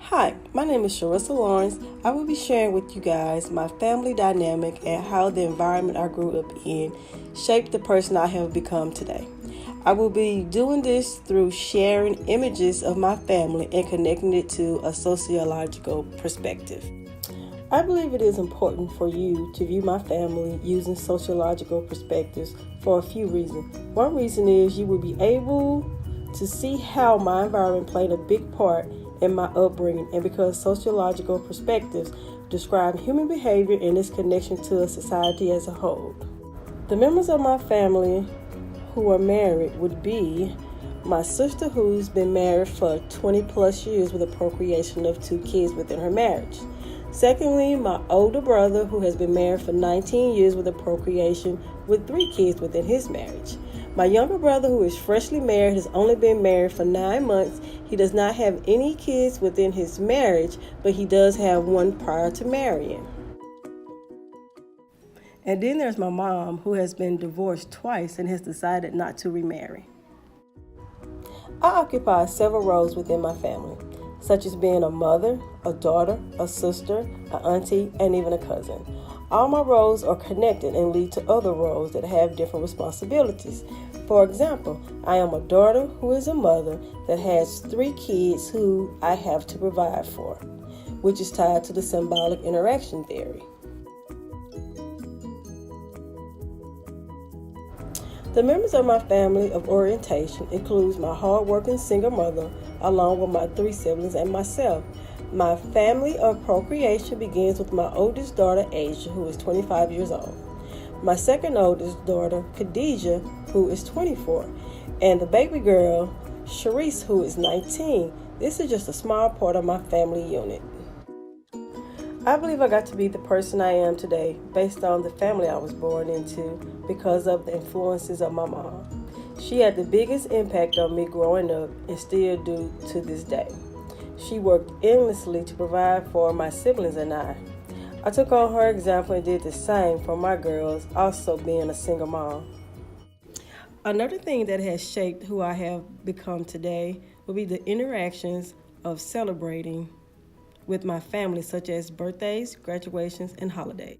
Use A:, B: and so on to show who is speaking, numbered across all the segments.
A: Hi, my name is Sharissa Lawrence. I will be sharing with you guys my family dynamic and how the environment I grew up in shaped the person I have become today. I will be doing this through sharing images of my family and connecting it to a sociological perspective. I believe it is important for you to view my family using sociological perspectives for a few reasons. One reason is you will be able to see how my environment played a big part in my upbringing, and because sociological perspectives describe human behavior and its connection to a society as a whole. The members of my family who are married would be my sister, who's been married for 20 plus years with a procreation of 2 kids within her marriage. Secondly, my older brother, who has been married for 19 years with a procreation with 3 kids within his marriage. My younger brother, who is freshly married, has only been married for 9 months. He does not have any kids within his marriage, but he does have one prior to marrying. And then there's my mom, who has been divorced twice and has decided not to remarry. I occupy several roles within my family, such as being a mother, a daughter, a sister, an auntie, and even a cousin. All my roles are connected and lead to other roles that have different responsibilities. For example, I am a daughter who is a mother that has 3 kids who I have to provide for, which is tied to the symbolic interaction theory. The members of my family of orientation includes my hardworking single mother, along with my 3 siblings and myself. My family of procreation begins with my oldest daughter, Asia, who is 25 years old. My second oldest daughter, Khadijah, who is 24. And the baby girl, Sharice, who is 19. This is just a small part of my family unit. I believe I got to be the person I am today based on the family I was born into because of the influences of my mom. She had the biggest impact on me growing up and still do to this day. She worked endlessly to provide for my siblings and I. I took on her example and did the same for my girls, also being a single mom. Another thing that has shaped who I have become today will be the interactions of celebrating with my family, such as birthdays, graduations, and holidays.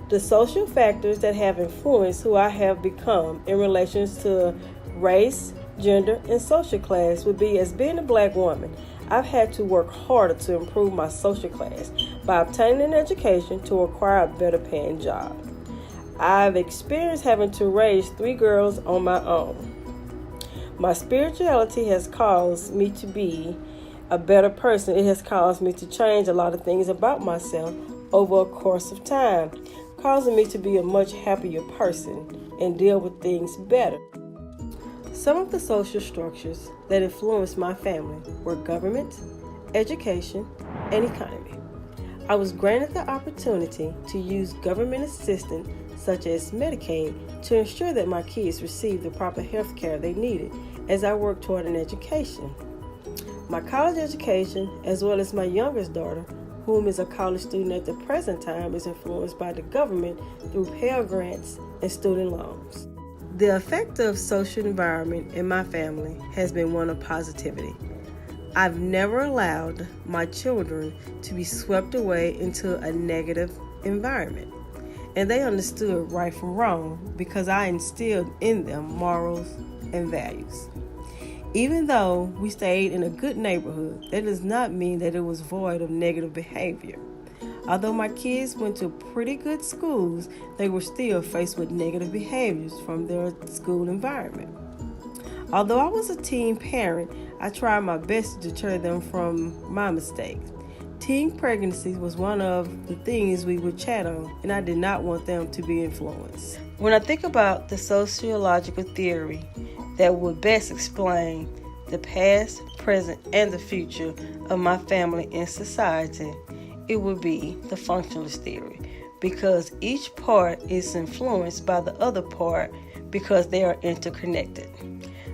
A: The social factors that have influenced who I have become in relations to race, gender, and social class would be as being a Black woman. I've had to work harder to improve my social class by obtaining an education to acquire a better paying job. I've experienced having to raise 3 girls on my own. My spirituality has caused me to be a better person. It has caused me to change a lot of things about myself over a course of time, causing me to be a much happier person and deal with things better. Some of the social structures that influenced my family were government, education, and economy. I was granted the opportunity to use government assistance such as Medicaid to ensure that my kids received the proper health care they needed as I worked toward an education. My college education, as well as my youngest daughter, whom is a college student at the present time, is influenced by the government through Pell Grants and student loans. The effective social environment in my family has been one of positivity. I've never allowed my children to be swept away into a negative environment, and they understood right from wrong because I instilled in them morals and values. Even though we stayed in a good neighborhood, that does not mean that it was void of negative behavior. Although my kids went to pretty good schools, they were still faced with negative behaviors from their school environment. Although I was a teen parent, I tried my best to deter them from my mistakes. Teen pregnancy was one of the things we would chat on, and I did not want them to be influenced. When I think about the sociological theory that would best explain the past, present, and the future of my family and society, it would be the functionalist theory, because each part is influenced by the other part because they are interconnected.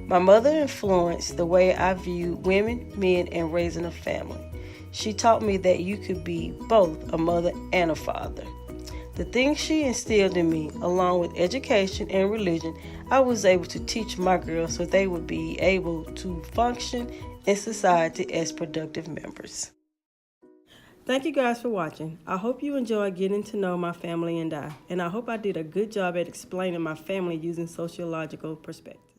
A: My mother influenced the way I view women, men, and raising a family. She taught me that you could be both a mother and a father. The things she instilled in me, along with education and religion, I was able to teach my girls so they would be able to function in society as productive members. Thank you guys for watching. I hope you enjoy getting to know my family and I hope I did a good job at explaining my family using sociological perspective.